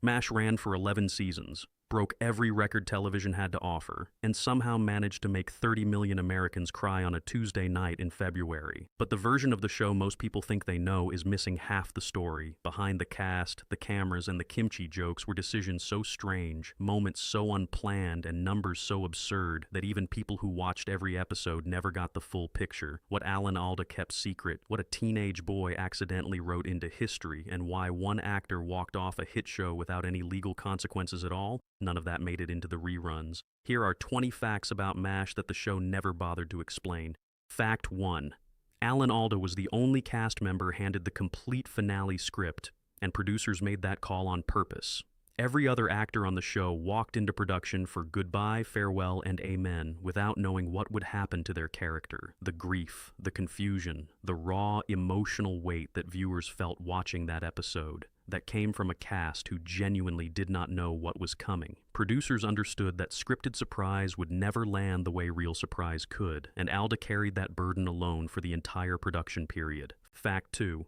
MASH ran for 11 seasons, broke every record television had to offer, and somehow managed to make 30 million Americans cry on a Tuesday night in February. But the version of the show most people think they know is missing half the story. Behind the cast, the cameras, and the kimchi jokes were decisions so strange, moments so unplanned, and numbers so absurd that even people who watched every episode never got the full picture. What Alan Alda kept secret, what a teenage boy accidentally wrote into history, and why one actor walked off a hit show without any legal consequences at all. None of that made it into the reruns. Here are 20 facts about MASH that the show never bothered to explain. Fact 1. Alan Alda was the only cast member handed the complete finale script, and producers made that call on purpose. Every other actor on the show walked into production for goodbye, farewell, and amen without knowing what would happen to their character. The grief, the confusion, the raw emotional weight that viewers felt watching that episode, that came from a cast who genuinely did not know what was coming. Producers understood that scripted surprise would never land the way real surprise could, and Alda carried that burden alone for the entire production period. Fact 2.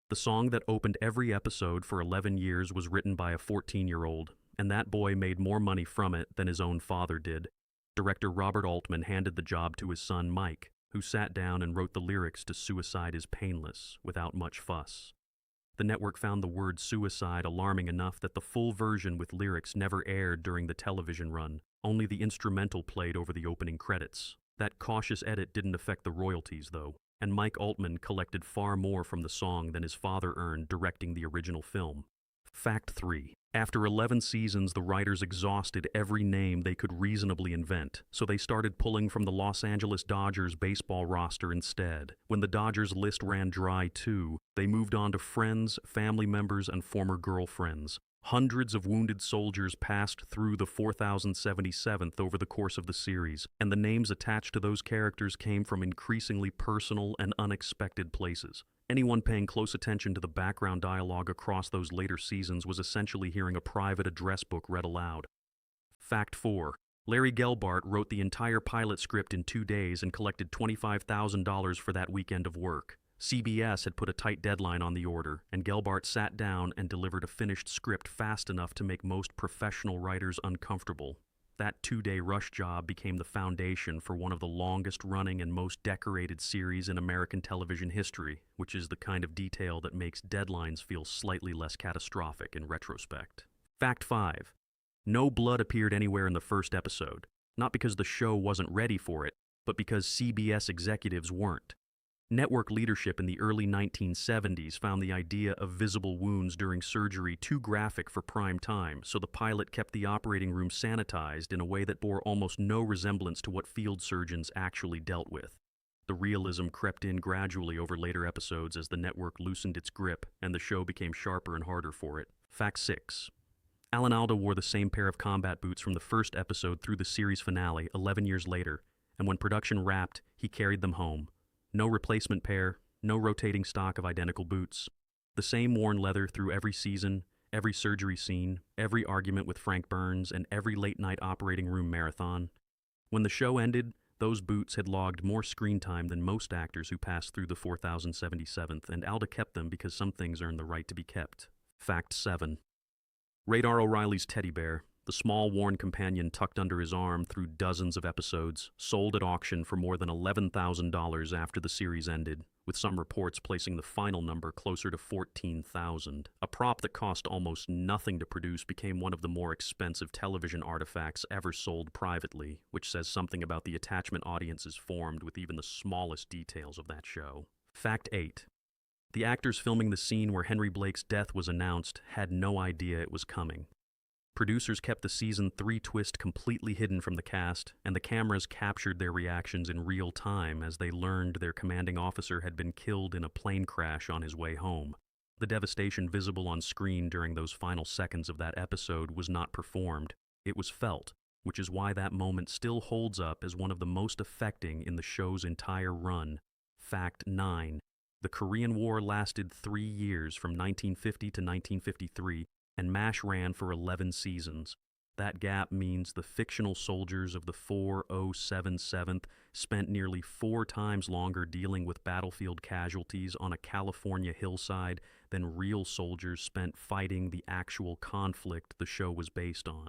The song that opened every episode for 11 years was written by a 14-year-old, and that boy made more money from it than his own father did. Director Robert Altman handed the job to his son Mike, who sat down and wrote the lyrics to "Suicide is Painless" without much fuss. The network found the word suicide alarming enough that the full version with lyrics never aired during the television run. Only the instrumental played over the opening credits. That cautious edit didn't affect the royalties, though, and Mike Altman collected far more from the song than his father earned directing the original film. Fact 3. After 11 seasons, the writers exhausted every name they could reasonably invent, so they started pulling from the Los Angeles Dodgers baseball roster instead. When the Dodgers list ran dry too, they moved on to friends, family members, and former girlfriends. Hundreds of wounded soldiers passed through the 4077th over the course of the series, and the names attached to those characters came from increasingly personal and unexpected places. Anyone paying close attention to the background dialogue across those later seasons was essentially hearing a private address book read aloud. Fact 4. Larry Gelbart wrote the entire pilot script in 2 days and collected $25,000 for that weekend of work. CBS had put a tight deadline on the order, and Gelbart sat down and delivered a finished script fast enough to make most professional writers uncomfortable. That 2-day rush job became the foundation for one of the longest-running and most decorated series in American television history, which is the kind of detail that makes deadlines feel slightly less catastrophic in retrospect. Fact 5. No blood appeared anywhere in the first episode, not because the show wasn't ready for it, but because CBS executives weren't. Network leadership in the early 1970s found the idea of visible wounds during surgery too graphic for prime time, so the pilot kept the operating room sanitized in a way that bore almost no resemblance to what field surgeons actually dealt with. The realism crept in gradually over later episodes as the network loosened its grip and the show became sharper and harder for it. Fact 6. Alan Alda wore the same pair of combat boots from the first episode through the series finale 11 years later, and when production wrapped, he carried them home. No replacement pair, no rotating stock of identical boots. The same worn leather through every season, every surgery scene, every argument with Frank Burns, and every late-night operating room marathon. When the show ended, those boots had logged more screen time than most actors who passed through the 4077th, and Alda kept them because some things earn the right to be kept. Fact 7. Radar O'Reilly's teddy bear, the small worn companion tucked under his arm through dozens of episodes, sold at auction for more than $11,000 after the series ended, with some reports placing the final number closer to $14,000. A prop that cost almost nothing to produce became one of the more expensive television artifacts ever sold privately, which says something about the attachment audiences formed with even the smallest details of that show. Fact 8. The actors filming the scene where Henry Blake's death was announced had no idea it was coming. Producers kept the Season 3 twist completely hidden from the cast, and the cameras captured their reactions in real time as they learned their commanding officer had been killed in a plane crash on his way home. The devastation visible on screen during those final seconds of that episode was not performed. It was felt, which is why that moment still holds up as one of the most affecting in the show's entire run. Fact 9. The Korean War lasted 3 years from 1950 to 1953, and MASH ran for 11 seasons. That gap means the fictional soldiers of the 4077th spent nearly 4 times longer dealing with battlefield casualties on a California hillside than real soldiers spent fighting the actual conflict the show was based on.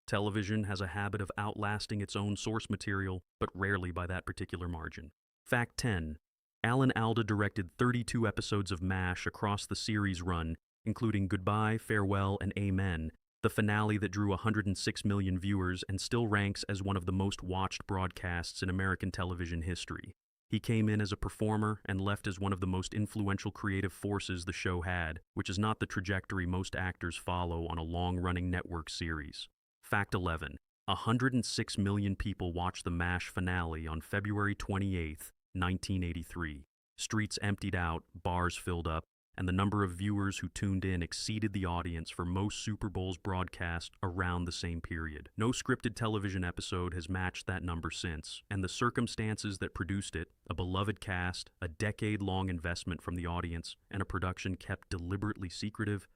Television has a habit of outlasting its own source material, but rarely by that particular margin. Fact 10. Alan Alda directed 32 episodes of MASH across the series run, including Goodbye, Farewell, and Amen, the finale that drew 106 million viewers and still ranks as one of the most watched broadcasts in American television history. He came in as a performer and left as one of the most influential creative forces the show had, which is not the trajectory most actors follow on a long-running network series. Fact 11. 106 million people watched the MASH finale on February 28, 1983. Streets emptied out, bars filled up, and the number of viewers who tuned in exceeded the audience for most Super Bowls broadcast around the same period. No scripted television episode has matched that number since, and the circumstances that produced it, a beloved cast, a decade-long investment from the audience, and a production kept deliberately secretive,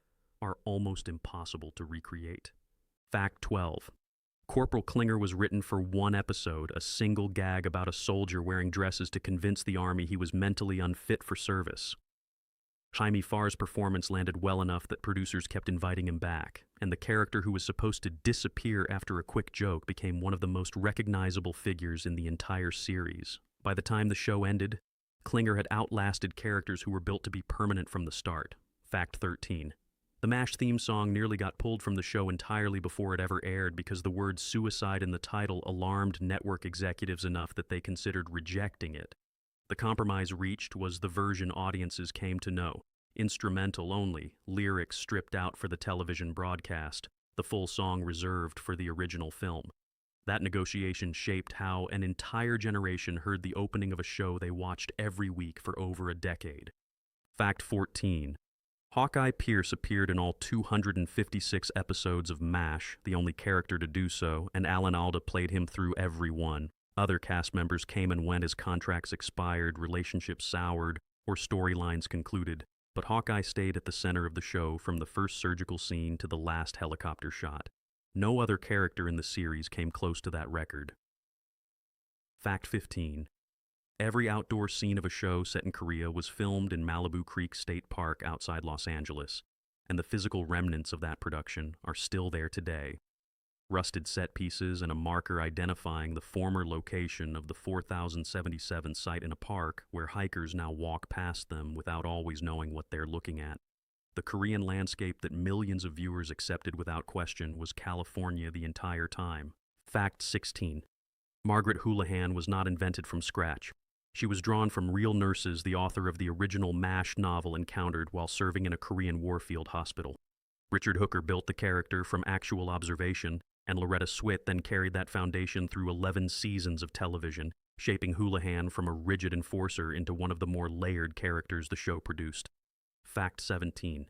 are almost impossible to recreate. Fact 12. Corporal Klinger was written for one episode, a single gag about a soldier wearing dresses to convince the army he was mentally unfit for service. Jaime Farr's performance landed well enough that producers kept inviting him back, and the character who was supposed to disappear after a quick joke became one of the most recognizable figures in the entire series. By the time the show ended, Klinger had outlasted characters who were built to be permanent from the start. Fact 13. The MASH theme song nearly got pulled from the show entirely before it ever aired because the word suicide in the title alarmed network executives enough that they considered rejecting it. The compromise reached was the version audiences came to know. Instrumental only, lyrics stripped out for the television broadcast, the full song reserved for the original film. That negotiation shaped how an entire generation heard the opening of a show they watched every week for over a decade. Fact 14. Hawkeye Pierce appeared in all 256 episodes of MASH, the only character to do so, and Alan Alda played him through every one. Other cast members came and went as contracts expired, relationships soured, or storylines concluded, but Hawkeye stayed at the center of the show from the first surgical scene to the last helicopter shot. No other character in the series came close to that record. Fact 15. Every outdoor scene of a show set in Korea was filmed in Malibu Creek State Park outside Los Angeles, and the physical remnants of that production are still there today. Rusted set pieces and a marker identifying the former location of the 4077 site in a park where hikers now walk past them without always knowing what they're looking at. The Korean landscape that millions of viewers accepted without question was California the entire time. Fact 16. Margaret Houlihan was not invented from scratch. She was drawn from real nurses the author of the original MASH novel encountered while serving in a Korean warfield hospital. Richard Hooker built the character from actual observation, and Loretta Swit then carried that foundation through 11 seasons of television, shaping Houlihan from a rigid enforcer into one of the more layered characters the show produced. Fact 17.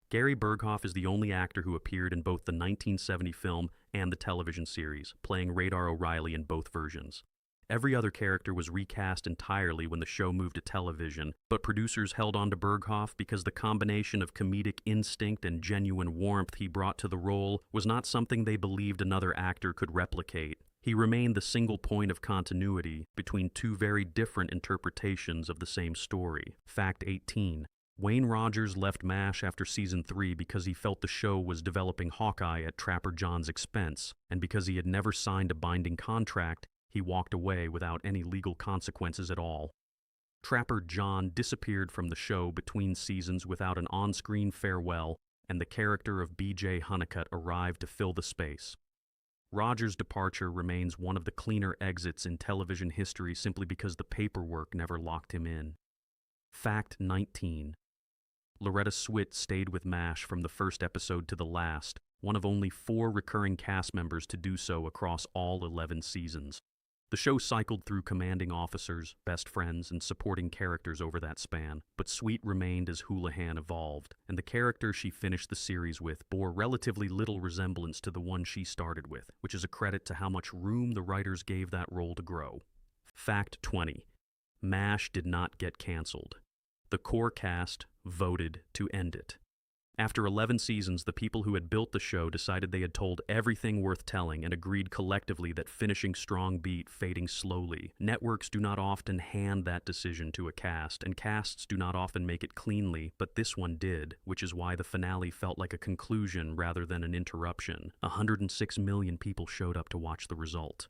Gary Berghoff is the only actor who appeared in both the 1970 film and the television series, playing Radar O'Reilly in both versions. Every other character was recast entirely when the show moved to television, but producers held on to Berghoff because the combination of comedic instinct and genuine warmth he brought to the role was not something they believed another actor could replicate. He remained the single point of continuity between two very different interpretations of the same story. Fact 18. Wayne Rogers left MASH after season 3 because he felt the show was developing Hawkeye at Trapper John's expense, and because he had never signed a binding contract, he walked away without any legal consequences at all. Trapper John disappeared from the show between seasons without an on-screen farewell, and the character of B.J. Honeycutt arrived to fill the space. Rogers' departure remains one of the cleaner exits in television history simply because the paperwork never locked him in. Fact 19. Loretta Swit stayed with MASH from the first episode to the last, one of only 4 recurring cast members to do so across all 11 seasons. The show cycled through commanding officers, best friends, and supporting characters over that span, but Sweet remained as Houlihan evolved, and the character she finished the series with bore relatively little resemblance to the one she started with, which is a credit to how much room the writers gave that role to grow. Fact 20. MASH did not get canceled. The core cast voted to end it. After 11 seasons, the people who had built the show decided they had told everything worth telling and agreed collectively that finishing strong beat fading slowly. Networks do not often hand that decision to a cast, and casts do not often make it cleanly, but this one did, which is why the finale felt like a conclusion rather than an interruption. 106 million people showed up to watch the result.